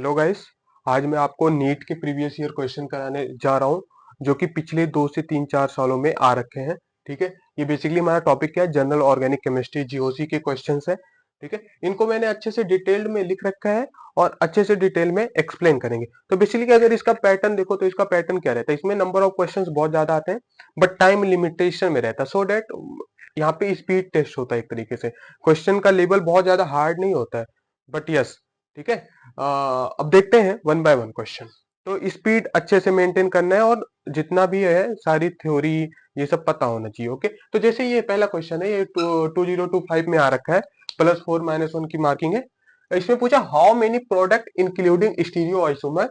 Hello guys. आज मैं आपको नीट के प्रीवियस ईयर क्वेश्चन कराने जा रहा हूं जो कि पिछले 2 से 3 4 सालों में आ रखे हैं। ठीक है, ये बेसिकली हमारा टॉपिक क्या है, जनरल ऑर्गेनिक केमिस्ट्री जीओसी के क्वेश्चंस है। ठीक है, इनको मैंने अच्छे से डिटेल्ड में लिख रखा है और अच्छे से डिटेल में एक्सप्लेन करेंगे। तो बेसिकली अगर इसका पैटर्न देखो तो इसका पैटर्न क्या रहता है, इसमें नंबर ऑफ क्वेश्चंस बहुत ज्यादा आते हैं बट टाइम लिमिटेशन में रहता है, सो दैट यहाँ पे स्पीड टेस्ट होता है एक तरीके से। क्वेश्चन का लेवल बहुत ज्यादा हार्ड नहीं होता है बट यस। ठीक है, अब देखते हैं वन बाय वन क्वेश्चन। तो स्पीड अच्छे से मेंटेन करना है और जितना भी है सारी थ्योरी ये सब पता होना चाहिए। ओके, तो जैसे ये पहला क्वेश्चन है, ये 2025 में आ रखा है, +4 -1 की मार्किंग है। इसमें पूछा how many product including stereo isomer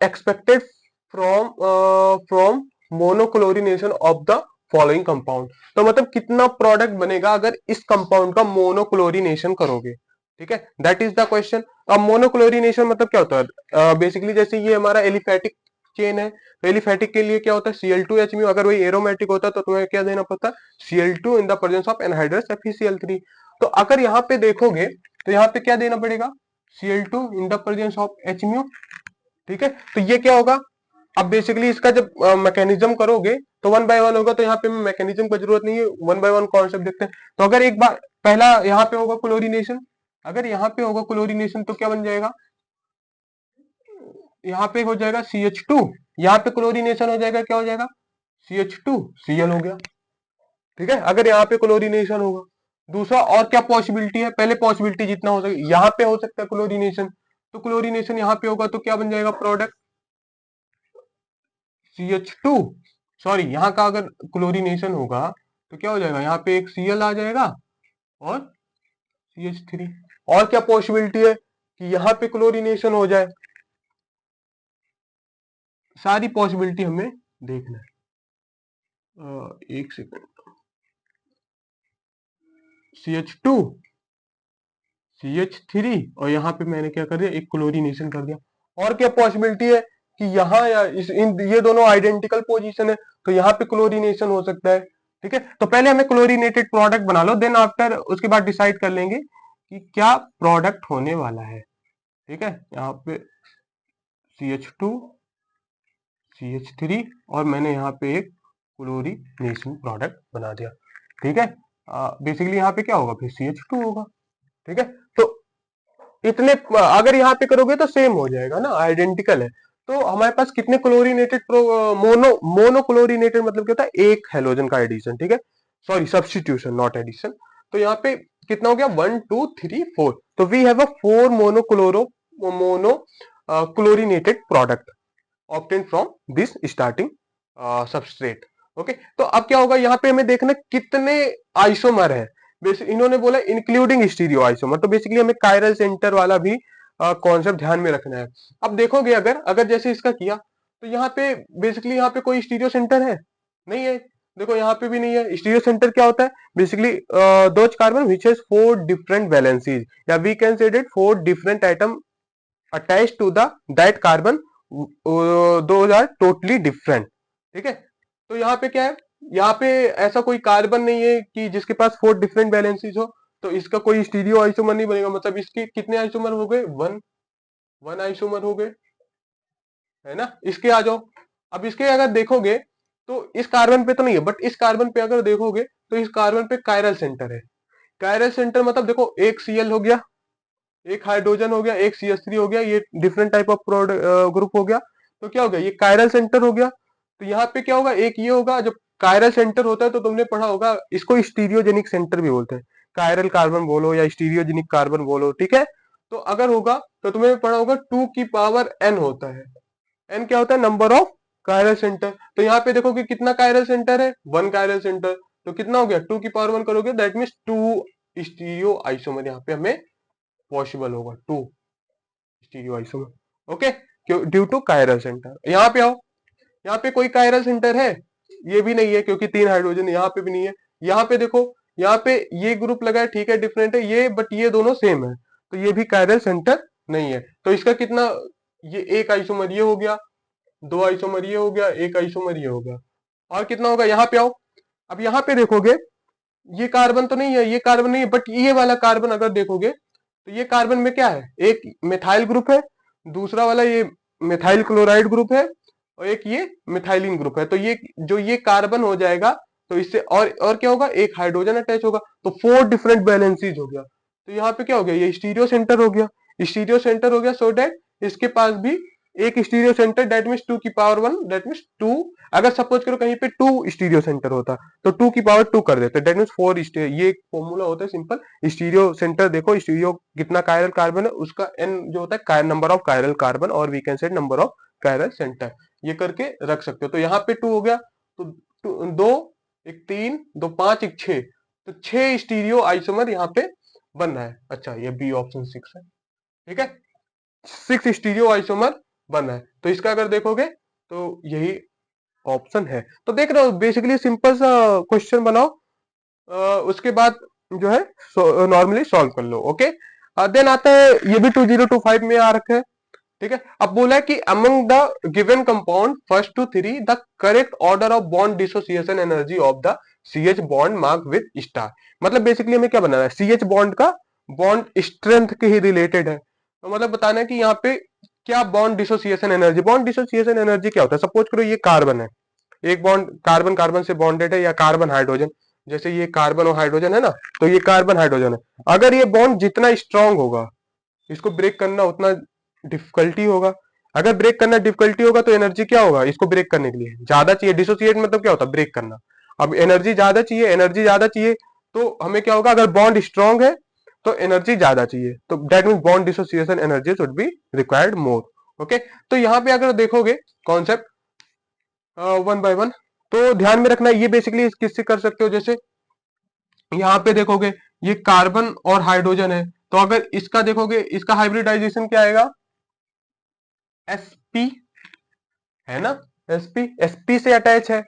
expected from monochlorination of the following compound. तो मतलब कितना प्रोडक्ट बनेगा अगर इस कंपाउंड का मोनोक्लोरिनेशन करोगे। ठीक है, दैट इज द क्वेश्चन। अब मोनोक्लोरिनेशन मतलब क्या होता है, बेसिकली जैसे ये हमारा एलिफेटिक चेन है, तो एलिफेटिक के लिए क्या होता है Cl2H, अगर वही एरोमेटिक होता तो तुम्हें क्या देना पड़ता, Cl2 in the presence of anhydrous FeCl3। तो अगर यहाँ पे देखोगे तो यहाँ पे क्या देना पड़ेगा, Cl2 in the presence of H। ठीक है, तो ये क्या होगा, अब बेसिकली इसका जब मैकेनिज्म करोगे तो वन बाय वन होगा, तो यहाँ पे मैकेनिज्म की जरूरत नहीं है, वन बाय वन कॉन्सेप्ट देखते हैं। तो अगर एक बार पहला यहाँ पे होगा क्लोरीनेशन, अगर यहाँ पे होगा क्लोरीनेशन तो क्या बन जाएगा, यहाँ पे हो जाएगा CH2, यहाँ पे क्लोरीनेशन हो जाएगा, क्या हो जाएगा CH2Cl हो गया। ठीक है, अगर यहाँ पे क्लोरीनेशन होगा। दूसरा और क्या पॉसिबिलिटी है, पहले पॉसिबिलिटी जितना हो सके यहाँ पे हो सकता है क्लोरीनेशन, तो क्लोरीनेशन यहाँ पे होगा तो क्या बन जाएगा प्रोडक्ट CH2, सॉरी यहाँ का अगर क्लोरीनेशन होगा तो क्या हो जाएगा, यहाँ पे एक Cl आ जाएगा और CH3। और क्या पॉसिबिलिटी है कि यहाँ पे क्लोरीनेशन हो जाए, सारी पॉसिबिलिटी हमें देखना है। एक सेकंड, CH2 CH3 और यहाँ पे मैंने क्या कर दिया, एक क्लोरीनेशन कर दिया। और क्या पॉसिबिलिटी है कि यहाँ या ये दोनों आइडेंटिकल पोजीशन है तो यहाँ पे क्लोरीनेशन हो सकता है। ठीक है, तो पहले हमें क्लोरीनेटेड प्रोडक्ट बना लो, देन आफ्टर उसके बाद डिसाइड कर लेंगे कि क्या प्रोडक्ट होने वाला है। ठीक है, यहाँ पे CH2 CH3 और मैंने यहाँ पे एक क्लोरीनेशन प्रोडक्ट बना दिया। ठीक है, बेसिकली यहाँ पे क्या होगा, फिर CH2 होगा। ठीक है, तो इतने अगर यहाँ पे करोगे तो सेम हो जाएगा ना, आइडेंटिकल है। तो हमारे पास कितने क्लोरीनेटेड मोनोक्लोरीनेटेड मतलब क्या होता है, एक हेलोजन का एडिशन। ठीक है, सॉरी सब्स्टिट्यूशन नॉट एडिशन। तो यहाँ पे कितना हो गया, 1 2 3 4, तो we have a 4 mono chlorinated product obtain from this starting substrate. Okay, तो अब क्या होगा, यहाँ पे हमें देखना कितने आइसोमर है। इन्होंने बोला इंक्लूडिंग स्टीरियो आइसोमर, तो बेसिकली हमें कायरल सेंटर वाला भी कॉन्सेप्ट ध्यान में रखना है। अब देखोगे अगर अगर जैसे इसका किया तो यहाँ पे बेसिकली यहाँ पे कोई स्टीरियो सेंटर है नहीं है। देखो यहाँ पे भी नहीं है। स्टीरियो सेंटर क्या होता है, basically those carbon which has 4 different valencies, या we can say it 4 different item attach to the that carbon, those are totally different. ठीक है, तो यहाँ पे क्या है, यहाँ पे ऐसा कोई कार्बन नहीं है कि जिसके पास 4 डिफरेंट वैलेंसीज हो, तो इसका कोई स्टीरियो आइसोमर नहीं बनेगा। मतलब इसके कितने आइसोमर हो गए, वन आइसोमर हो गए, है ना। इसके आ जाओ, अब इसके अगर देखोगे तो इस कार्बन पे तो नहीं है बट इस कार्बन पे अगर देखोगे तो इस कार्बन पे कायरल सेंटर है। कायरल सेंटर मतलब देखो एक Cl हो गया, एक हाइड्रोजन हो गया, एक CH3 हो गया, ये डिफरेंट टाइप ऑफ ग्रुप हो गया। तो क्या हो गया, ये कायरल सेंटर हो गया। तो यहाँ पे क्या होगा, एक ये होगा, जब कायरल सेंटर होता है तो तुमने पढ़ा होगा इसको स्टीरियोजेनिक सेंटर भी बोलते हैं। कायरल कार्बन बोलो या स्टीरियोजेनिक कार्बन बोलो। ठीक है, तो अगर होगा तो तुम्हें पढ़ा होगा 2 की पावर n होता है। n क्या होता है, नंबर ऑफ कायरल सेंटर। तो यहाँ पे देखो कि कितना कायरल सेंटर है, 1 कायरल सेंटर। तो कितना हो गया, 2 की पावर 1 करोगे दैट मीन्स 2 स्टीरियो आइसोमर यहाँ पे हमें पॉसिबल होगा, 2 stereo isomer. Okay, due to chiral centre. यहाँ पे आओ, यहाँ पे कोई कायरल सेंटर है, ये भी नहीं है क्योंकि 3 हाइड्रोजन, यहाँ पे भी नहीं है। यहाँ पे देखो, यहाँ पे ये ग्रुप लगा है, ठीक है डिफरेंट है ये, बट ये दोनों सेम है, तो ये भी कायरल सेंटर नहीं है। तो इसका कितना, ये एक आइसोमर ये हो गया, 2 आइसोमर ये हो गया, एक आइसोमर ये हो गया। और कितना होगा, यहाँ पे आओ, अब यहाँ पे देखोगे ये कार्बन तो नहीं है, ये कार्बन नहीं है, बट ये वाला कार्बन अगर देखोगे तो ये कार्बन में क्या है, एक मिथाइल ग्रुप है दूसरा वाला ये मिथाइल क्लोराइड ग्रुप है और एक ये मिथाइलिन ग्रुप है। तो ये जो ये कार्बन हो जाएगा तो इससे और क्या होगा, एक हाइड्रोजन अटैच होगा, तो 4 डिफरेंट बैलेंसीज हो गया। तो यहाँ पे क्या हो गया, ये स्टीरियो सेंटर हो गया, स्टीरियो सेंटर हो गया, सो दैट इसके पास भी एक स्टीरियो सेंटर, दैट मीन्स 2 की पावर 1, दैट मीन्स 2। अगर सपोज करो कहीं पे 2 स्टीरियो सेंटर होता तो 2 की पावर 2 कर देते, दैट मीन्स 4। ये एक फॉर्मूला होता है सिंपल। स्टीरियो सेंटर देखो, स्टीरियो कितना कायरल कार्बन है उसका n जो होता है नंबर ऑफ कायरल कार्बन, और we can say number of chiral centre, ये करके रख सकते हो। तो यहाँ पे 2 हो गया, तो 2 एक 3 2 5 एक 6, तो 6 स्टीरियो आइसोमर यहाँ पे बन रहा है। अच्छा ये बी ऑप्शन 6 है, ठीक है, 6 स्टीरियो आइसोमर बन रहा है। तो इसका अगर देखोगे तो यही ऑप्शन है। तो देख रहे हो बेसिकली सिंपल सा क्वेश्चन बनाओ, उसके बाद जो है नॉर्मली सॉल्व कर लो। ओके, देन आता है, ये भी 2025 में आ रखा है, ठीक है। अब बोला है कि among the given compound first two three the correct order of bond dissociation energy of the CH bond mark with star. मतलब बेसिकली हमें क्या बनाना है, CH बॉन्ड का बॉन्ड स्ट्रेंथ के ही रिलेटेड है। तो मतलब बताना है कि यहाँ पे क्या bond dissociation energy, bond dissociation energy क्या होता है। सपोज करो ये कार्बन है, एक बॉन्ड कार्बन कार्बन से बॉन्डेड है, या कार्बन हाइड्रोजन, जैसे ये कार्बन और हाइड्रोजन है ना, तो ये कार्बन हाइड्रोजन है। अगर ये बॉन्ड जितना स्ट्रांग होगा, इसको ब्रेक करना उतना डिफिकल्टी होगा। अगर ब्रेक करना डिफिकल्टी होगा तो एनर्जी क्या होगा, इसको ब्रेक करने के लिए ज्यादा चाहिए। डिसोसिएट मतलब क्या होता है, ब्रेक करना। अब एनर्जी ज्यादा चाहिए, एनर्जी ज्यादा चाहिए, तो हमें क्या होगा, अगर बॉन्ड स्ट्रांग है तो एनर्जी ज्यादा चाहिए, तो that mean bond dissociation energy should be required more. Okay, तो यहाँ पे अगर देखोगे कॉन्सेप्ट वन बाय वन, तो ध्यान में रखना, ये बेसिकली किससे कर सकते हो। जैसे यहाँ पे देखोगे ये कार्बन और हाइड्रोजन है, तो अगर इसका देखोगे, इसका हाइब्रिडाइजेशन क्या आएगा, sp, है ना, sp से अटैच है,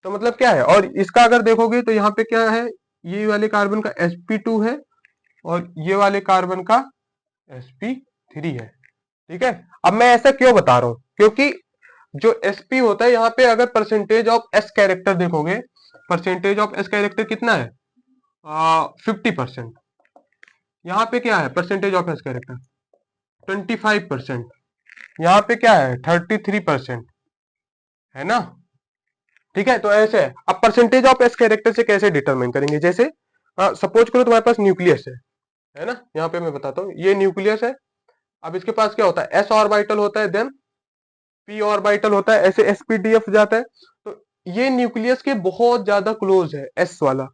तो मतलब क्या है। और इसका अगर देखोगे तो यहाँ पे क्या है, ये वाले कार्बन का sp2 है और ये वाले कार्बन का sp3 है, ठीक है। अब मैं ऐसा क्यों बता रहा हूं, क्योंकि जो sp होता है यहाँ पे अगर परसेंटेज ऑफ s कैरेक्टर देखोगे, परसेंटेज ऑफ s कैरेक्टर कितना है, 50%। यहाँ पे क्या है परसेंटेज ऑफ s कैरेक्टर 25%, यहाँ पे क्या है 33%, है ना, ठीक है। तो ऐसे है। अब परसेंटेज ऑफ एस कैरेक्टर से कैसे डिटरमाइन करेंगे, जैसे सपोज करो तुम्हारे पास न्यूक्लियस है ना, यहाँ पे मैं बताता हूँ, ये न्यूक्लियस है। अब इसके पास क्या होता है, s ऑर्बिटल होता है, देन p ऑर्बिटल होता है, ऐसे sp-df जाता है। तो ये न्यूक्लियस के बहुत ज्यादा क्लोज है s वाला,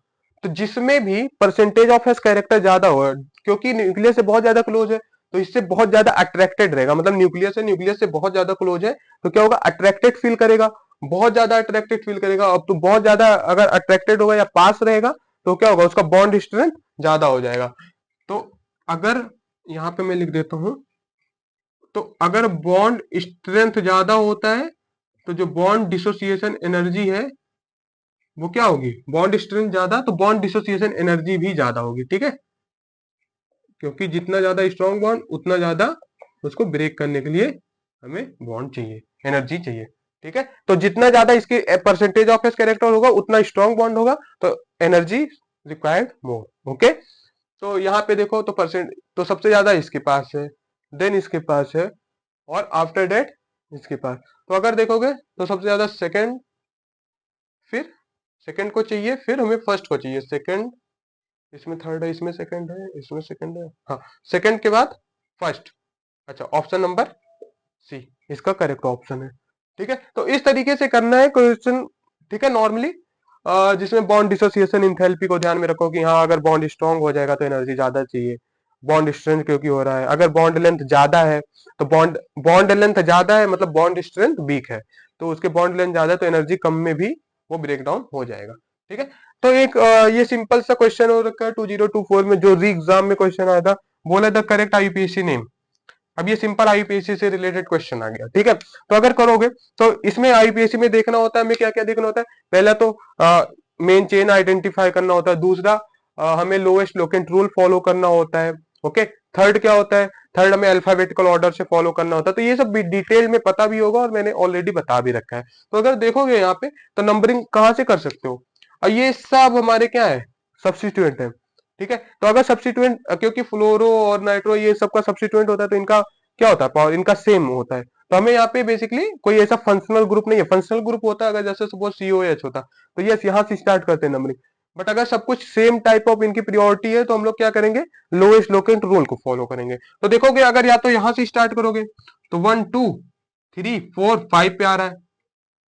तो जिसमें भी परसेंटेज ऑफ एस कैरेक्टर ज्यादा हो, क्योंकि न्यूक्लियस से बहुत ज्यादा क्लोज है तो इससे बहुत ज्यादा अट्रैक्टेड रहेगा। मतलब न्यूक्लियस है, न्यूक्लियस से बहुत ज्यादा क्लोज है, तो क्या होगा, अट्रैक्टेड फील करेगा, बहुत ज्यादा अट्रैक्टेड फील करेगा। अब तो बहुत ज्यादा अगर अट्रैक्टेड होगा या पास रहेगा तो क्या होगा, उसका बॉन्ड स्ट्रेंथ ज्यादा हो जाएगा। तो अगर यहाँ पे मैं लिख देता हूं, तो अगर बॉन्ड स्ट्रेंथ ज्यादा होता है तो जो बॉन्ड डिसोसिएशन एनर्जी है वो क्या होगी, बॉन्ड स्ट्रेंथ ज्यादा तो बॉन्ड डिसोसिएशन एनर्जी भी ज्यादा होगी, ठीक है। क्योंकि जितना ज्यादा स्ट्रॉन्ग बॉन्ड उतना ज्यादा उसको ब्रेक करने के लिए हमें बॉन्ड चाहिए, एनर्जी चाहिए, ठीक है। तो जितना ज्यादा इसके परसेंटेज ऑफ एस कैरेक्टर होगा उतना स्ट्रॉन्ग बॉन्ड होगा, तो एनर्जी रिक्वायर्ड मोर। ओके, तो यहाँ पे देखो तो परसेंट तो सबसे ज्यादा इसके पास है, देन इसके पास है, और आफ्टर डेट इसके पास। तो अगर देखोगे तो सबसे ज्यादा सेकंड, फिर सेकंड को चाहिए, फिर हमें फर्स्ट को चाहिए, सेकंड, इसमें थर्ड है, इसमें सेकंड है, इसमें सेकंड है, हाँ सेकंड के बाद फर्स्ट। अच्छा, ऑप्शन नंबर सी इसका करेक्ट ऑप्शन है, ठीक है। तो इस तरीके से करना है क्वेश्चन, ठीक है। नॉर्मली जिसमें बॉन्ड डिसोसिएशन इंथैल्पी को ध्यान में रखो कि हाँ अगर बॉन्ड स्ट्रांग हो जाएगा तो एनर्जी ज्यादा चाहिए, बॉन्ड स्ट्रेंथ क्योंकि हो रहा है। अगर बॉन्ड लेंथ ज्यादा है तो बॉन्ड लेंथ ज्यादा है मतलब बॉन्ड स्ट्रेंथ वीक है, तो उसके बॉन्ड लेंथ ज्यादा है तो एनर्जी कम में भी वो ब्रेक डाउन हो जाएगा, ठीक है। तो एक ये सिंपल सा क्वेश्चन हो रखा है 2024 में, जो री एग्जाम में क्वेश्चन आया था, बोला द करेक्ट आईपीएससी नेम। अब ये सिंपल आईपीएससी से रिलेटेड क्वेश्चन आ गया, ठीक है। तो अगर करोगे तो इसमें आईपीएससी में देखना होता है हमें क्या क्या देखना होता है, पहला तो मेन चेन आइडेंटिफाई करना होता है, दूसरा हमें लोएस्ट लोकेंट रूल फॉलो करना होता है, ओके। थर्ड क्या होता है, थर्ड हमें अल्फाबेटिकल ऑर्डर से फॉलो करना होता है। तो ये सब डिटेल में पता भी होगा और मैंने ऑलरेडी बता भी रखा है। तो अगर देखोगे यहाँ पे तो नंबरिंग कहाँ से कर सकते हो, और ये सब हमारे क्या है, सब्स्टिट्यूएंट है, ठीक है। तो अगर सब्स्टिट्यूएंट, क्योंकि फ्लोरो और नाइट्रो ये सबका सब्स्टिट्यूएंट होता है तो इनका क्या होता है, पावर इनका सेम होता है। तो हमें यहाँ पे बेसिकली कोई ऐसा फंक्शनल ग्रुप नहीं है। फंक्शनल ग्रुप होता है अगर जैसे सपोज COH होता, तो यस यहाँ से स्टार्ट करते हैं नंबरिंग। बट अगर सब कुछ सेम टाइप ऑफ इनकी प्रियोरिटी है तो हम लोग क्या करेंगे, लोएस्ट लोकेंट रूल को फॉलो करेंगे। तो देखोगे अगर या तो यहां से स्टार्ट करोगे तो 1 2 3 4 5 पे आ रहा है,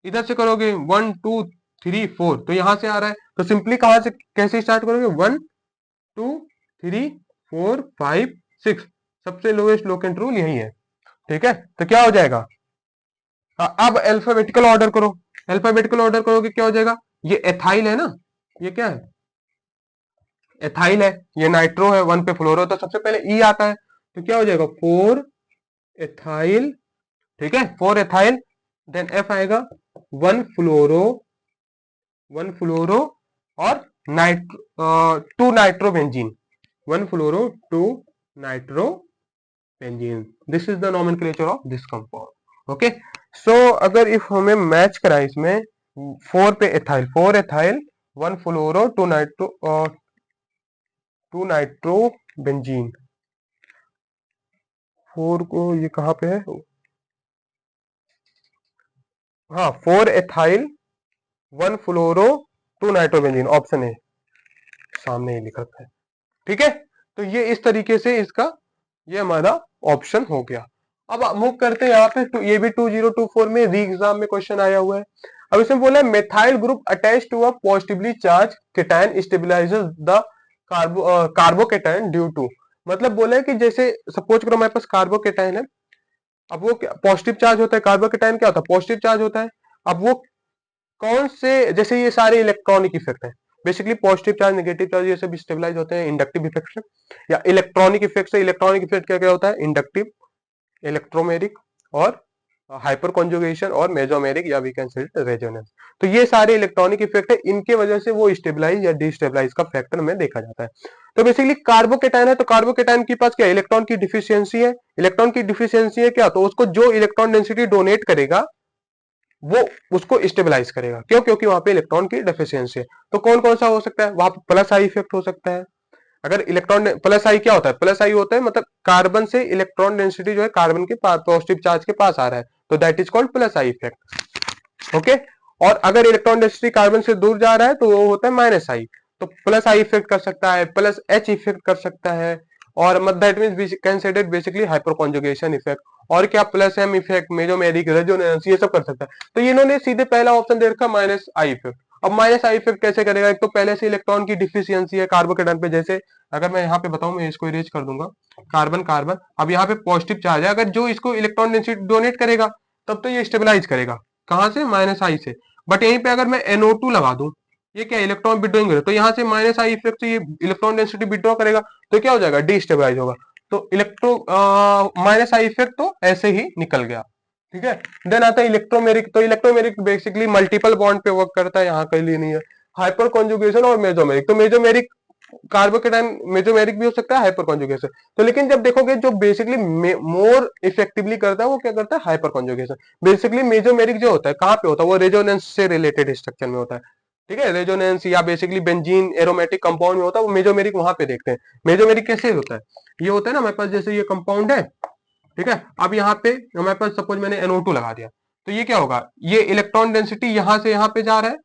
इधर से करोगे 1 2 3 4 तो यहां से आ रहा है। तो सिंपली कहां से कैसे स्टार्ट करोगे, 1 2 3 4 5 6, सबसे लोएस्ट लोकेंट रूल यही है। ठीक है, तो क्या हो जाएगा, अब अल्फाबेटिकल ऑर्डर करो। अल्फाबेटिकल ऑर्डर करोगे क्या हो जाएगा, ये एथाइल है ना, ये क्या है, एथाइल है, ये नाइट्रो है, 1 पे फ्लोरो, तो सबसे पहले ई आता है। तो क्या हो जाएगा 4 एथाइल, ठीक है 4 एथाइल, देन एफ आएगा 1 फ्लोरो, 1 फ्लोरो और nitro 2 nitrobenzene, 1 fluoro 2 nitrobenzene. This is the nomenclature of this compound. Okay, so अगर इफ हमें मैच कराए इसमें 4 पे एथाइल, 4 एथाइल 1 फ्लोरो 2 नाइट्रोबेंजीन, 4 को ये कहां पे है, हाँ 4 एथाइल 1 फ्लोरो 2 नाइट्रोबेंजीन, ऑप्शन है सामने ही लिख रखा है। ठीक है, तो ये इस तरीके से इसका ये हमारा ऑप्शन हो गया। अब मूव करते हैं यहाँ पे, ये भी 2024 में री एग्जाम में क्वेश्चन आया हुआ है। अब इसमें बोला है methyl group attach to a positively charge cation stabilises the carbocation due to, मतलब बोला है कि जैसे सपोज करो हमारे पास कार्बोकेटायन है, अब वो पॉजिटिव चार्ज होता है, कार्बोकेटायन क्या होता है, पॉजिटिव चार्ज होता है। अब वो कौन से, जैसे ये सारे इलेक्ट्रॉनिक इफेक्ट है, basically positive charge negative charge ये सब स्टेबलाइज होते हैं इंडक्टिव इफेक्ट से या इलेक्ट्रॉनिक इफेक्ट से। इलेक्ट्रॉनिक इफेक्ट क्या क्या होता है, इंडक्टिव, इलेक्ट्रोमेरिक और हाइपर कॉन्जुगेशन और मेजोमेरिक या वी कैन से रेजोनेंस। तो ये सारे इलेक्ट्रॉनिक इफेक्ट है, इनके वजह से वो स्टेबलाइज या डिस्टेबलाइज का फैक्टर में देखा जाता है। तो बेसिकली कार्बोकेटायन है, तो कार्बोकेटायन के पास क्या, इलेक्ट्रॉन की डिफिशियंसी है। इलेक्ट्रॉन की डिफिशियंसी है क्या, तो उसको जो इलेक्ट्रॉन डेंसिटी डोनेट करेगा वो उसको स्टेबलाइज करेगा, क्यों, क्योंकि वहां पे इलेक्ट्रॉन की डेफिशिएंसी है। तो कौन कौन सा हो सकता है, वहां पे प्लस आई इफेक्ट हो सकता है। अगर इलेक्ट्रॉन प्लस आई क्या होता है, प्लस आई होता है मतलब कार्बन से इलेक्ट्रॉन डेंसिटी जो है कार्बन के पॉजिटिव चार्ज के पास आ रहा है, तो that is called plus I effect. Okay, और अगर इलेक्ट्रॉन डेंसिटी कार्बन से दूर जा रहा है तो वो होता है माइनस आई। तो प्लस आई इफेक्ट कर सकता है, प्लस एच इफेक्ट कर सकता है, और that means considered basically hyperconjugation effect, और क्या plus M effect, mesomeric, resonance, ये सब कर सकता है। तो इन्होंने सीधे पहला ऑप्शन दे रखा माइनस आई इफेक्ट। अब माइनस आई इफेक्ट कैसे करेगा, एक तो पहले से इलेक्ट्रॉन की डिफिशियंसी है कार्बोकेटायन पे, जैसे अगर मैं यहाँ पे बताऊं, मैं इसको इरेज कर दूंगा, कार्बन कार्बन, अब यहाँ पे पॉजिटिव चार्ज है, अगर जो इसको इलेक्ट्रॉन डेंसिटी डोनेट करेगा तब तो ये स्टेबलाइज करेगा, कहां से, माइनस आई से। बट यहीं पे अगर मैं NO2 लगा दूं, ये क्या इलेक्ट्रॉन विड्रॉइंग, तो यहाँ से माइनस आई इफेक्ट से ये इलेक्ट्रॉन डेंसिटी विड्रॉ करेगा, तो क्या हो जाएगा, डिस्टेबलाइज होगा। तो इलेक्ट्रो माइनस आई इफेक्ट तो ऐसे ही निकल गया। ठीक है, देन आता है इलेक्ट्रोमेरिक, तो इलेक्ट्रोमेरिक बेसिकली मल्टीपल बॉन्ड पे वर्क करता है, यहाँ के लिए नहीं है। हाइपर कॉन्जुगेशन और मेजोमेरिक, तो मेजोमेरिक कार्बोकेटायन मेजोमेरिक भी हो सकता है, हाइपर कॉन्जुगेशन। तो लेकिन जब देखोगे जो बेसिकली मोर इफेक्टिवली करता है वो क्या करता है, हाइपर कॉन्जुगेशन। बेसिकली मेजोमेरिक जो होता है कहाँ पे होता है, वो रेजोनेंस से रिलेटेड स्ट्रक्चर में होता है। ठीक है, रेजोनेंस या बेसिकली बेंजीन एरोमेटिक कंपाउंड में होता है, वो मेजोमेरिक वहां पे देखते हैं। मेजोमेरिक कैसे होता है, ये होता है ना हमारे पास, जैसे ये कंपाउंड है, ठीक है, अब यहाँ पे हमारे पास सपोज मैंने NO2 लगा दिया, तो ये क्या होगा, ये इलेक्ट्रॉन डेंसिटी यहाँ से यहाँ पे जा रहा है।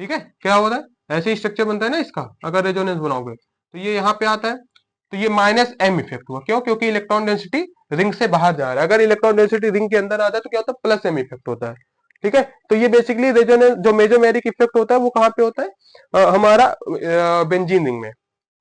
ठीक है, क्या होता है, ऐसे ही स्ट्रक्चर बनता है ना इसका, अगर रेजोनेंस बनाओगे तो ये यहाँ पे आता है, तो ये माइनस एम इफेक्ट हुआ, क्यों, क्योंकि इलेक्ट्रॉन डेंसिटी रिंग से बाहर जा रहा है। अगर इलेक्ट्रॉन डेंसिटी रिंग के अंदर आ जाए तो क्या होता है, प्लस एम इफेक्ट होता है। ठीक है, तो ये बेसिकली रेजोनेंस जो मेजोमेरिक इफेक्ट होता है वो कहाँ पे होता है, हमारा बेंजीन रिंग में,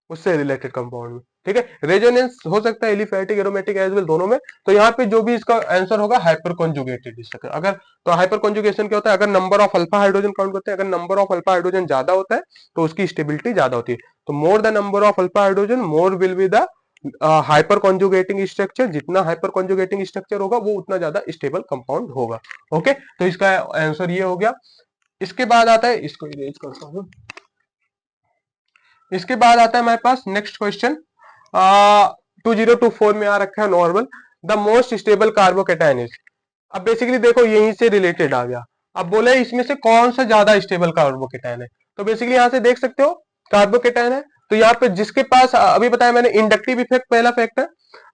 उससे रिलेटेड कंपाउंड में। ठीक है, रेजोनेंस हो सकता है एलिफैटिक एरोमेटिक एज वेल दोनों में। तो यहाँ पे जो भी इसका आंसर होगा हाइपर कॉन्जुगेटेड स्ट्रक्चर। अगर तो हाइपर कॉन्जुगेशन क्या होता है, अगर number of alpha hydrogen count करते हैं, अगर नंबर ऑफ अल्फा हाइड्रोजन ज्यादा होता है तो उसकी स्टेबिलिटी ज्यादा होती है। तो more the number of alpha hydrogen more will be the hyper conjugating structure, जितना हाइपर कॉन्जुगेटिंग स्ट्रक्चर होगा वो उतना ज्यादा स्टेबल कंपाउंड होगा। ओके, तो इसका आंसर ये हो गया। इसके बाद आता है, इसको इरेज करता हूं, इसके बाद आता है हमारे पास नेक्स्ट क्वेश्चन 2024 में आ रखा है normal, the most stable carbocation is. अब बेसिकली देखो यहीं से रिलेटेड आ गया। अब बोले इसमें से कौन सा ज्यादा स्टेबल कार्बोकेटायन है, तो बेसिकली यहां से देख सकते हो कार्बोकेटायन है, तो यहाँ पे जिसके पास अभी बताया मैंने इंडक्टिव इफेक्ट पहला फैक्टर,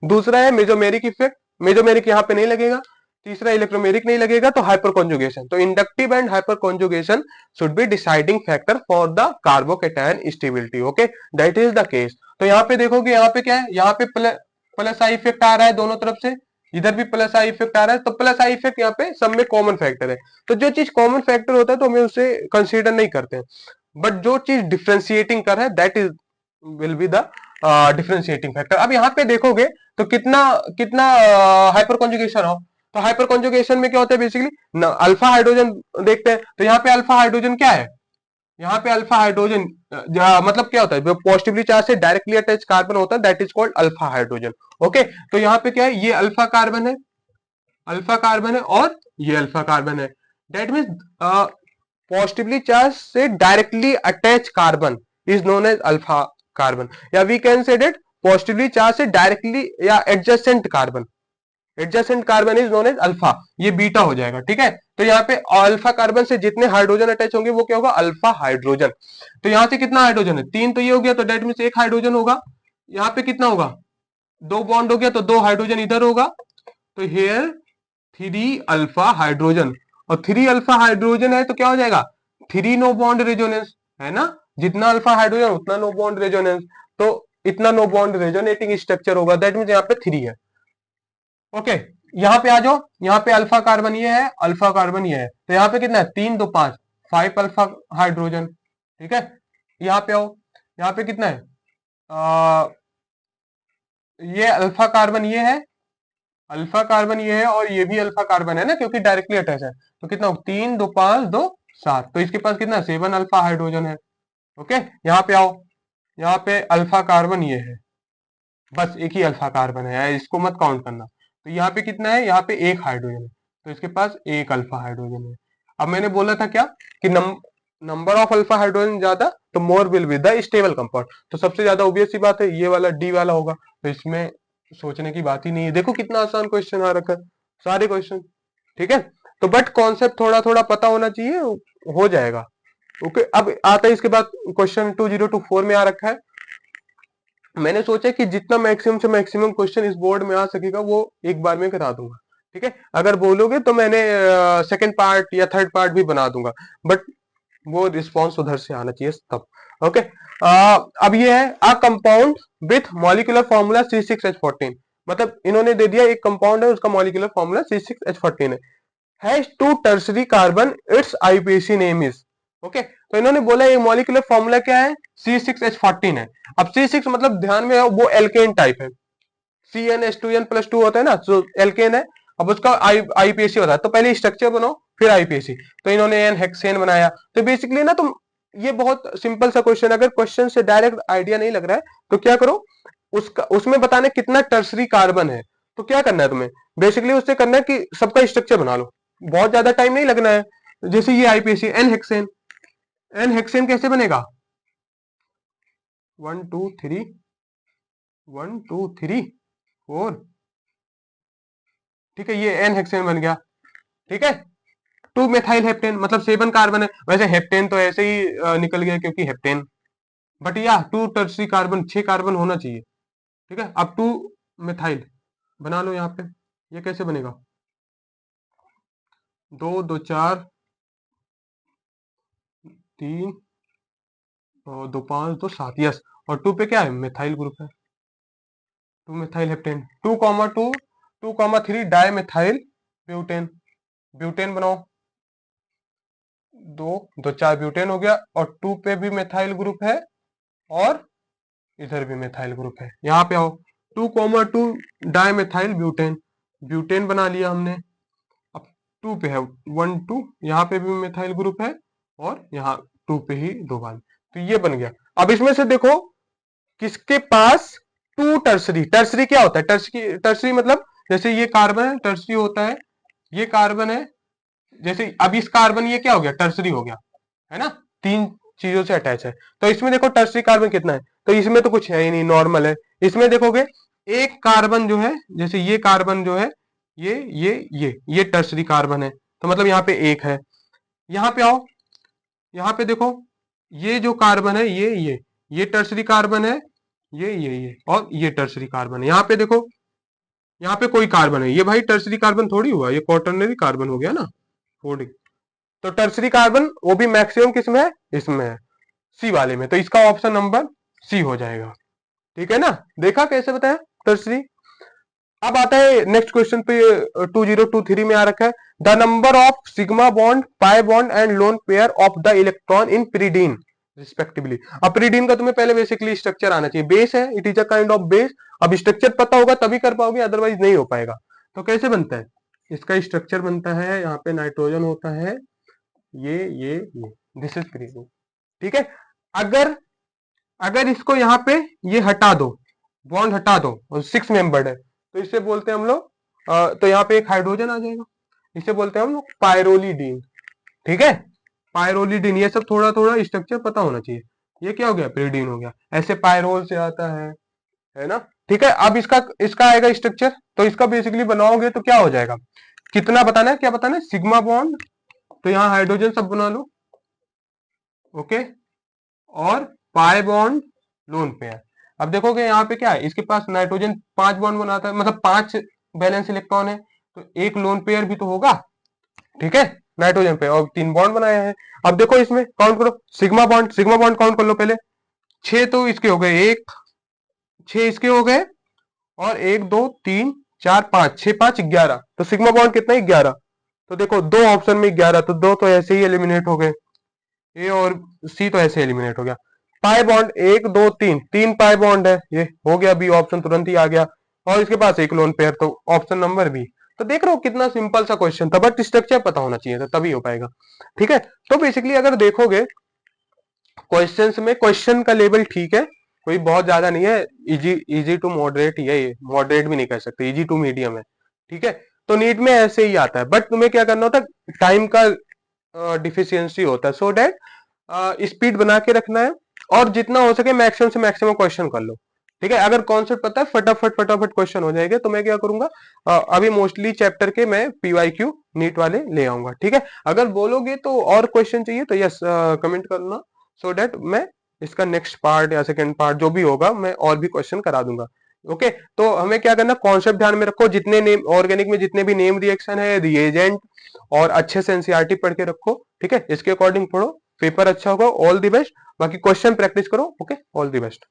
दूसरा है मेजोमेरिक इफेक्ट, मेजोमेरिक यहाँ पे नहीं लगेगा, तीसरा इलेक्ट्रोमेरिक नहीं लगेगा, तो हाइपर कॉन्जुगेशन। तो inductive and hyper conjugation should be deciding factor for the carbocation stability. Okay, that is the case. तो यहाँ पे देखोगे, यहाँ पे क्या है, यहाँ पे प्लस आई इफेक्ट आ रहा है दोनों तरफ से, इधर भी प्लस आई इफेक्ट आ रहा है, तो प्लस आई इफेक्ट यहाँ पे सब में कॉमन फैक्टर है। तो जो चीज कॉमन फैक्टर होता है तो हमें उसे कंसीडर नहीं करते हैं, बट जो चीज डिफ्रेंशिएटिंग कर है that is will be the differentiating factor. अब यहाँ पे देखोगे तो कितना कितना हाइपर कॉन्जुगेशन हो, तो हाइपर कॉन्जुगेशन में क्या होता है बेसिकली, अल्फा हाइड्रोजन देखते हैं, तो यहाँ पे अल्फा हाइड्रोजन क्या है, यहाँ पे अल्फा हाइड्रोजन मतलब क्या होता है, जो पॉजिटिवली चार्ज से डायरेक्टली अटैच कार्बन होता है that is called alpha hydrogen. Okay, तो यहाँ पे क्या है, ये अल्फा कार्बन है, अल्फा कार्बन है, और ये अल्फा कार्बन है। दैट मीन्स पॉजिटिवली चार्ज से directly attach carbon is known as alpha carbon, या we can say that positively charge से डायरेक्टली या adjacent carbon, adjacent carbon is known as alpha, ये beta हो जाएगा। ठीक है, तो यहाँ पे अल्फा कार्बन से जितने हाइड्रोजन अटैच होंगे वो क्या होगा, अल्फा हाइड्रोजन। तो यहाँ से कितना हाइड्रोजन है, 3, तो ये हो गया, तो डेट मीन 1 हाइड्रोजन होगा। यहाँ पे कितना होगा, 2 बॉन्ड हो गया, तो 2 हाइड्रोजन इधर होगा, तो हेयर 3 अल्फा हाइड्रोजन, और 3 अल्फा हाइड्रोजन है तो क्या हो जाएगा, 3 नो बॉन्ड रेजोनेंस, है ना, जितना अल्फा हाइड्रोजन उतना नो बॉन्ड रेजोनेंस, तो इतना नो बॉन्ड रेजोनेटिंग स्ट्रक्चर होगा, दैट मीन यहाँ पे 3 है। ओके, यहाँ पे आ जाओ, यहाँ पे अल्फा कार्बन ये है, अल्फा कार्बन ये है, तो यहाँ पे कितना है, 3 2 5, 5 अल्फा हाइड्रोजन। ठीक है, यहाँ पे आओ, यहाँ पे कितना है, ये अल्फा कार्बन ये है, अल्फा कार्बन ये है, और ये भी अल्फा कार्बन है ना, क्योंकि डायरेक्टली अटैच है, तो कितना हो, 3 2 5 2 7, तो इसके पास कितना 7 अल्फा हाइड्रोजन है। ओके, यहाँ पे आओ, यहाँ पे अल्फा कार्बन ये है, बस एक ही अल्फा कार्बन है, इसको मत काउंट करना। तो यहाँ पे कितना है, यहाँ पे 1 हाइड्रोजन है, तो इसके पास 1 अल्फा हाइड्रोजन है। अब मैंने बोला था क्या कि नंबर ऑफ अल्फा हाइड्रोजन ज्यादा तो more will be the stable compound, तो सबसे ज्यादा ऑब्वियस सी बात है ये वाला डी वाला होगा, तो इसमें सोचने की बात ही नहीं है। देखो कितना आसान क्वेश्चन आ रखा है, सारे क्वेश्चन। ठीक है, तो बट कॉन्सेप्ट थोड़ा थोड़ा पता होना चाहिए, हो जाएगा। ओके, अब आता है इसके बाद क्वेश्चन 2024 में आ रखा है। मैंने सोचा कि जितना मैक्सिमम से मैक्सिमम क्वेश्चन इस बोर्ड में आ सकेगा वो एक बार में करा दूंगा। ठीक है, अगर बोलोगे तो मैंने सेकंड पार्ट या थर्ड पार्ट भी बना दूंगा, बट वो रिस्पॉन्स उधर से आना चाहिए तब। ओके, अब ये है a compound with molecular formula C6H14, मतलब इन्होंने दे दिया एक कंपाउंड है, उसका मॉलिक्यूलर फॉर्मूला C6H14 है, has 2 tertiary carbon, it's IPC name is. Okay, तो इन्होंने बोला ये मॉलिक्यूलर फॉर्मूला क्या है, C6H14 है। अब C6 मतलब ध्यान में वो एल्केन टाइप है, CnH2n+2 होता है ना, तो एल्केन है। अब उसका आईपीएसी होता है, तो पहले स्ट्रक्चर बनाओ फिर आईपीएसी, तो इन्होंने एन हेक्सेन बनाया। तो बेसिकली ना तुम, ये बहुत सिंपल सा क्वेश्चन, अगर क्वेश्चन से डायरेक्ट आइडिया नहीं लग रहा है तो क्या करो, उसका उसमें बताना कितना टर्सरी कार्बन है, तो क्या करना है तुम्हें, बेसिकली उससे करना है कि सबका स्ट्रक्चर बना लो, बहुत ज्यादा टाइम नहीं लगना है। जैसे ये IUPAC n hexane, n hexane कैसे बनेगा, 1 2 3 1 2 3 4, ठीक है, ये एन हेक्सेन बन गया। ठीक है, 2 मेथाइल हेप्टेन मतलब 7 कार्बन है, वैसे हेप्टेन तो ऐसे ही निकल गया क्योंकि हेप्टेन, बट या 2 टर्सरी कार्बन, 6 कार्बन होना चाहिए। ठीक है, अब 2 मेथाइल बना लो यहाँ पे, ये कैसे बनेगा, 2 2 4 3 और 2 5 2 7, यस, और 2 पे क्या है, मेथाइल ग्रुप है, 2 methyl heptane, 2,2 2,3 dimethyl butane, butane बनाओ, 2 2 4 ब्यूटेन हो गया, और 2 पे भी मेथाइल ग्रुप है, और इधर भी मेथाइल ग्रुप है। यहाँ पे आओ, 2,2 डाई मेथाइल ब्यूटेन, ब्यूटेन बना लिया हमने। अब 2 पे है 1 2, यहाँ पे भी मेथाइल ग्रुप है, और यहाँ 2 पे ही 2 बार, तो ये बन गया। अब इसमें से देखो किसके पास 2 टर्सरी, टर्सरी क्या होता है, टर्सरी टर्सरी मतलब जैसे ये कार्बन है टर्सरी होता है, ये कार्बन है, जैसे अब इस कार्बन ये क्या हो गया, टर्सरी हो गया, है ना, 3 चीजों से अटैच है। तो इसमें देखो टर्सरी कार्बन कितना है, तो इसमें तो कुछ है ही नहीं, नॉर्मल है। इसमें देखोगे एक कार्बन जो है, जैसे ये कार्बन जो है, ये टर्सरी कार्बन है, तो मतलब यहाँ पे एक है। यहाँ पे आओ, यहाँ पे देखो ये जो कार्बन है, ये टर्सरी कार्बन है, ये और ये टर्सरी कार्बन है। यहाँ पे देखो यहाँ पे कोई कार्बन है, ये भाई टर्सरी कार्बन थोड़ी हुआ, ये क्वाटरनरी कार्बन हो गया ना, 4D। तो टर्सरी कार्बन वो भी मैक्सिमम किस में है, इसमें है, सी वाले में, तो इसका ऑप्शन नंबर सी हो जाएगा। ठीक है ना, देखा कैसे बताया टर्सरी। अब आता है नेक्स्ट क्वेश्चन पे, 2023 में आ रखा है, the number of sigma bond, pi bond and lone pair of the electron in pyridine respectively. अब पिरिडीन का तुम्हें पहले बेसिकली स्ट्रक्चर आना चाहिए, बेस है, it is a kind of base. अब स्ट्रक्चर पता होगा तभी कर पाओगे, अदरवाइज नहीं हो पाएगा। तो कैसे बनता है इसका स्ट्रक्चर, बनता है यहाँ पे नाइट्रोजन होता है, ये दिस इज पिरिडीन। ठीक है, अगर अगर इसको यहाँ पे ये हटा दो, बॉन्ड हटा दो, और 6 मेंबर्ड है, तो इसे बोलते हैं हम लोग, तो यहाँ पे एक हाइड्रोजन आ जाएगा, इसे बोलते हैं हम लोग पायरोलिडीन। ठीक है, पायरोलिडीन, ये सब थोड़ा थोड़ा स्ट्रक्चर पता होना चाहिए। ये क्या हो गया, पिरिडीन हो गया, ऐसे पायरोल से आता है ना। ठीक है, अब इसका इसका आएगा स्ट्रक्चर, तो इसका बेसिकली बनाओगे तो क्या हो जाएगा, कितना बताना है, क्या बताना है, सिग्मा बॉन्ड, तो यहाँ हाइड्रोजन सब बना लो, ओके, और पाई बॉन्ड लोन पेयर। अब देखोगे यहाँ पे क्या है, इसके पास नाइट्रोजन 5 बॉन्ड बनाता है, मतलब 5 बैलेंस इलेक्ट्रॉन है, तो एक लोन पेयर भी तो होगा। ठीक है, नाइट्रोजन पे, और 3 बॉन्ड बनाया है। अब देखो इसमें काउंट करो, sigma bond, sigma bond count कर लो पहले, 6 तो इसके हो गए, एक 6 इसके हो गए, और 1 2 3 4 5, 6 5 11, तो सिग्मा बॉन्ड कितना है, 11। तो देखो दो ऑप्शन में 11, तो दो तो ऐसे ही एलिमिनेट हो गए, ए और सी तो ऐसे एलिमिनेट हो गया। पाई बॉन्ड 1 2 3, 3 पाई बॉन्ड है, ये हो गया, बी ऑप्शन तुरंत ही आ गया, और इसके पास एक लोन पेयर, तो ऑप्शन नंबर बी। तो देख रहे हो कितना सिंपल सा क्वेश्चन था, बट स्ट्रक्चर पता होना चाहिए था, तभी हो पाएगा। ठीक है, तो बेसिकली अगर देखोगे क्वेश्चंस में, क्वेश्चन का लेवल ठीक है, कोई बहुत ज्यादा नहीं है, इजी इजी टू मॉडरेट ही है, ये मॉडरेट भी नहीं कह सकते, इजी टू मीडियम है। ठीक है, तो नीट में ऐसे ही आता है, बट तुम्हें क्या करना होता है, टाइम का डिफिशियंसी होता है, सो दैट स्पीड बना के रखना है, और जितना हो सके मैक्सिमम से मैक्सिमम क्वेश्चन कर लो। ठीक है, अगर कॉन्सेप्ट पता है, फटाफट फटाफट क्वेश्चन हो जाएगा, तो मैं क्या करूंगा, अभी मोस्टली चैप्टर के मैं पीवाईक्यू नीट वाले ले आऊंगा। ठीक है, अगर बोलोगे तो और क्वेश्चन चाहिए तो यस कमेंट करना, सो दैट मैं इसका नेक्स्ट पार्ट या सेकंड पार्ट जो भी होगा, मैं और भी क्वेश्चन करा दूंगा। ओके, तो हमें क्या करना, कॉन्सेप्ट ध्यान में रखो, जितने नेम ऑर्गेनिक में जितने भी नेम रिएक्शन है, रिएजेंट, और अच्छे से एनसीईआरटी पढ़ के रखो। ठीक है, इसके अकॉर्डिंग पढ़ो, पेपर अच्छा होगा, ऑल द बेस्ट। बाकी क्वेश्चन प्रैक्टिस करो, ओके, ऑल द बेस्ट।